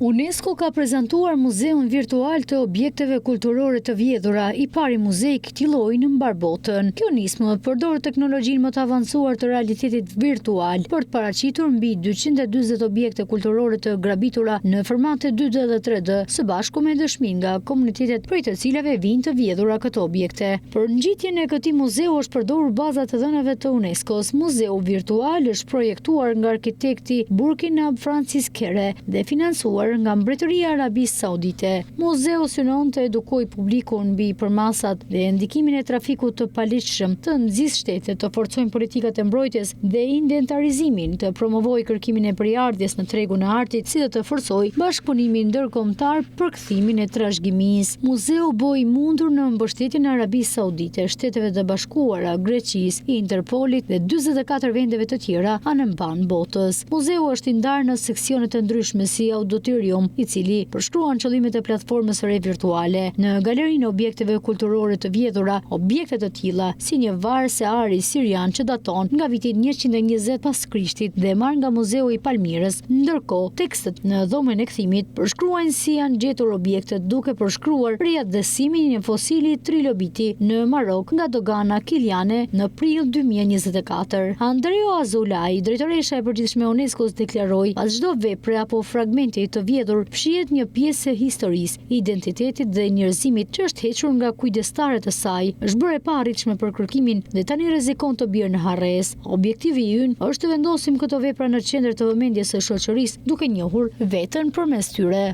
UNESCO ka prezantuar muzeun virtual të objekteve kulturore të vjedhura, I pari muzej këtij lloji në mbar botën. Kjo nismë përdor teknologjinë më të avancuar të realitetit virtual për të paraqitur mbi 240 objekte kulturore të grabitura në formate 2D dhe 3D, së bashku me dëshminë nga komunitetet prej të cilave vijnë të vjedhura këto objekte. Për ngjitjen e këtij muzeu është përdorur baza të dhënave të UNESCO-s. Muzeu virtual është projektuar nga arkitekti Burkinab Francis Kere dhe financuar nga Mbretëria e Arabisë Saudite. Muzeu synon të edukojë publikun mbi përmasat dhe ndikimin e trafikut të paligjshëm, të nxjisë shtetet, të forcojnë politikat e mbrojtjes dhe inventarizimin, të promovojë kërkimin e përjardhjes në tregun e artit, si dhe të forcojë bashkëpunimin ndërkombëtar për kthimin e trashëgimisë. Muzeu boi mundur në mbështetjen e Arabisë Saudite, Shteteve të Bashkuara, Greqisë, Interpolit dhe 44 vendeve të tjera anëmban botës. Muzeu është I ndarë në seksione të ndryshme si I cili përshkruan qëllimet e platformës së re virtuale. Në galerinë e objekteve kulturore të vjedhura, objekte të tilla si një varr se ari sirian që daton nga viti 120 pas Krishtit dhe marrë nga Muzeu I Palmirës, ndërkohë tekstet në dhomën e kthimit përshkruajnë si janë gjetur objektet, duke përshkruar riajdhësimin e një fosili trilobiti në Marok nga dogana kiliane në prill 2024. Andreo Azoulay, drejtoresha e përgjithshme e UNESCO-s, deklaroi: "Pas çdo vepre apo fragmenti të vjedhur fshihet një pjesë e historisë, identitetit dhe njerëzimit që është hequr nga kujdestarët e saj, është bërë e paarritshme për kërkimin dhe tani rrezikon të bjerë në harres. Objektivi ynë është të vendosim këto vepra në qendër të vëmendjes së shoqërisë, duke njohur veten përmes tyre."